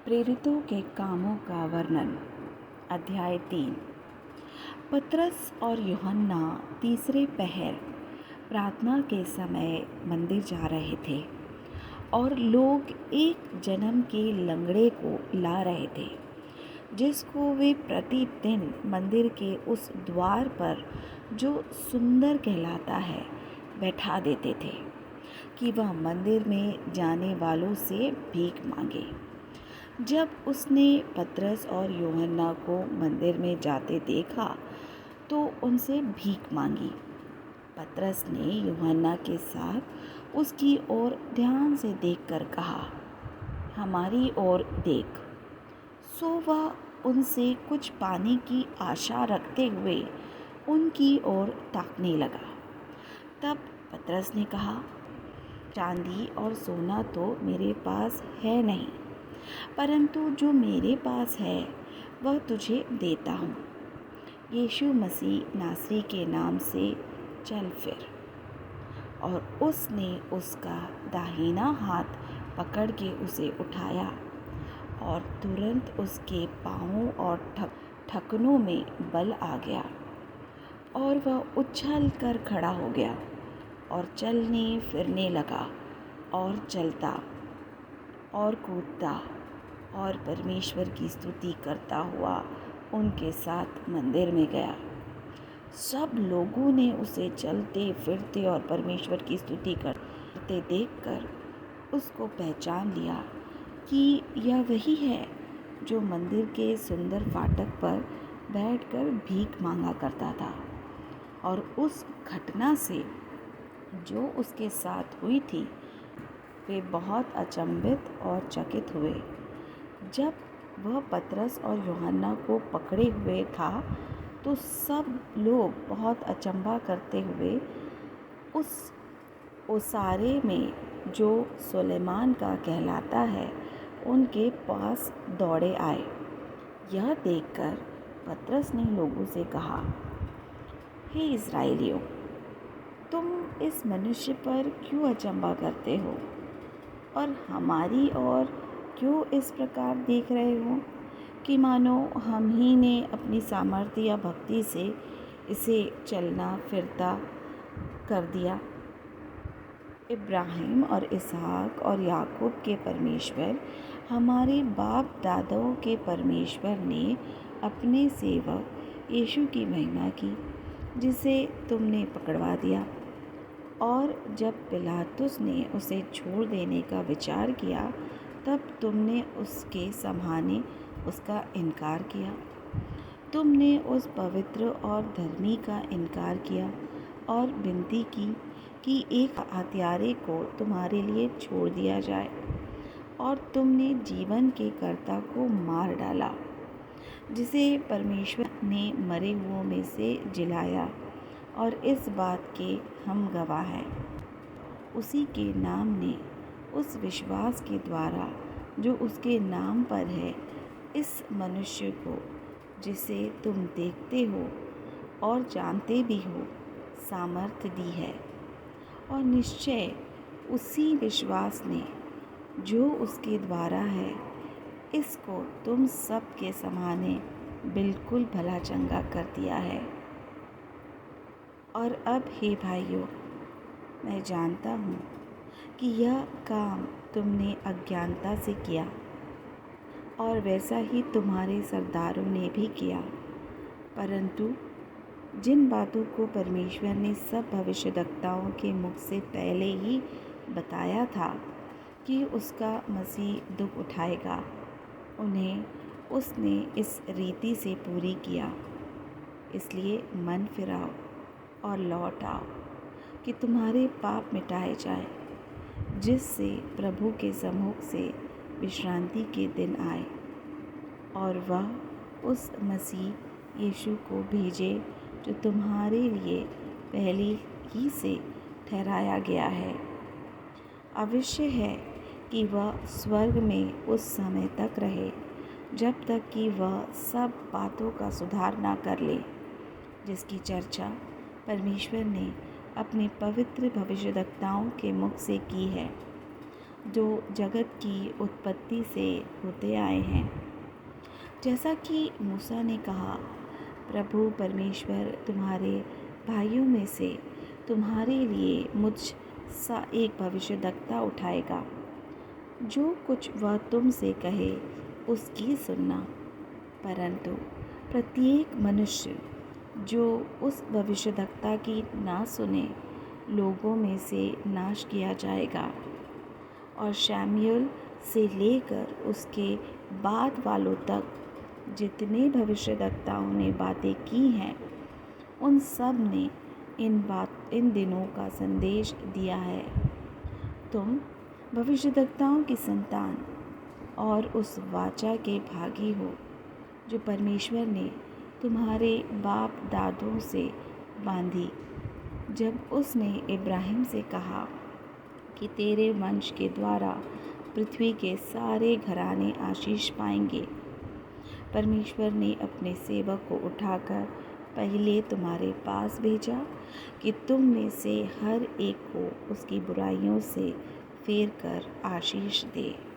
प्रेरितों के कामों का वर्णन। अध्याय 3। पतरस और यूहन्ना तीसरे पहर प्रार्थना के समय मंदिर जा रहे थे और लोग एक जन्म के लंगड़े को ला रहे थे, जिसको वे प्रतिदिन मंदिर के उस द्वार पर, जो सुंदर कहलाता है, बैठा देते थे कि वह मंदिर में जाने वालों से भीख मांगे। जब उसने पतरस और यूहन्ना को मंदिर में जाते देखा तो उनसे भीख मांगी। पतरस ने यूहन्ना के साथ उसकी ओर ध्यान से देखकर कहा, हमारी ओर देख। सो वह उनसे कुछ पाने की आशा रखते हुए उनकी ओर ताकने लगा। तब पतरस ने कहा, चांदी और सोना तो मेरे पास है नहीं, परंतु जो मेरे पास है वह तुझे देता हूँ। यीशु मसीह नासरी के नाम से चल फिर। और उसने उसका दाहिना हाथ पकड़ के उसे उठाया और तुरंत उसके पाँवों और ठकनों में बल आ गया और वह उछल कर खड़ा हो गया और चलने फिरने लगा और चलता और कूदता और परमेश्वर की स्तुति करता हुआ उनके साथ मंदिर में गया। सब लोगों ने उसे चलते फिरते और परमेश्वर की स्तुति करते देखकर उसको पहचान लिया कि यह वही है जो मंदिर के सुंदर फाटक पर बैठकर भीख मांगा करता था। और उस घटना से जो उसके साथ हुई थी, वे बहुत अचंभित और चकित हुए। जब वह पतरस और यूहन्ना को पकड़े हुए था तो सब लोग बहुत अचंभा करते हुए उस ओसारे में जो सुलेमान का कहलाता है उनके पास दौड़े आए। यह देखकर पतरस ने लोगों से कहा, हे इस्राएलियों, तुम इस मनुष्य पर क्यों अचंभा करते हो और हमारी ओर क्यों इस प्रकार देख रहे हो कि मानो हम ही ने अपनी सामर्थ्य या भक्ति से इसे चलना फिरता कर दिया। इब्राहिम और इसहाक और याकूब के परमेश्वर, हमारे बाप दादाओं के परमेश्वर ने अपने सेवक यीशु की महिमा की, जिसे तुमने पकड़वा दिया। और जब पिलातुस ने उसे छोड़ देने का विचार किया, तब तुमने उसके सामने उसका इनकार किया। तुमने उस पवित्र और धर्मी का इनकार किया और विनती की कि एक हत्यारे को तुम्हारे लिए छोड़ दिया जाए। और तुमने जीवन के कर्ता को मार डाला, जिसे परमेश्वर ने मरे हुओं में से जिलाया, और इस बात के हम गवाह हैं। उसी के नाम ने, उस विश्वास के द्वारा जो उसके नाम पर है, इस मनुष्य को, जिसे तुम देखते हो और जानते भी हो, सामर्थ्य दी है। और निश्चय उसी विश्वास ने जो उसके द्वारा है, इसको तुम सब के सामने बिल्कुल भला चंगा कर दिया है। और अब हे भाइयों, मैं जानता हूँ कि यह काम तुमने अज्ञानता से किया और वैसा ही तुम्हारे सरदारों ने भी किया। परंतु जिन बातों को परमेश्वर ने सब भविष्यद्वक्ताओं के मुख से पहले ही बताया था कि उसका मसीह दुख उठाएगा, उन्हें उसने इस रीति से पूरी किया। इसलिए मन फिराओ और लौट आओ कि तुम्हारे पाप मिटाए जाए, जिससे प्रभु के सम्मुख से विश्रांति के दिन आए और वह उस मसीह यीशु को भेजे जो तुम्हारे लिए पहले ही से ठहराया गया है। अवश्य है कि वह स्वर्ग में उस समय तक रहे जब तक कि वह सब बातों का सुधार ना कर ले, जिसकी चर्चा परमेश्वर ने अपने पवित्र भविष्यद्वक्ताओं के मुख से की है। जो जगत की उत्पत्ति से होते आए हैं। जैसा कि मूसा ने कहा, प्रभु परमेश्वर तुम्हारे भाइयों में से तुम्हारे लिए मुझ सा एक भविष्यद्वक्ता उठाएगा, जो कुछ वह तुमसे कहे उसकी सुनना। परंतु प्रत्येक मनुष्य जो उस भविष्यद्वक्ता की ना सुने, लोगों में से नाश किया जाएगा। और शमूएल से लेकर उसके बाद वालों तक जितने भविष्यद्वक्ताओं ने बातें की हैं, उन सब ने इन दिनों का संदेश दिया है। तुम भविष्यद्वक्ताओं की संतान और उस वाचा के भागी हो जो परमेश्वर ने तुम्हारे बाप दादों से बांधी, जब उसने इब्राहिम से कहा कि तेरे वंश के द्वारा पृथ्वी के सारे घराने आशीष पाएंगे। परमेश्वर ने अपने सेवक को उठाकर पहले तुम्हारे पास भेजा कि तुम में से हर एक को उसकी बुराइयों से फेर कर आशीष दे।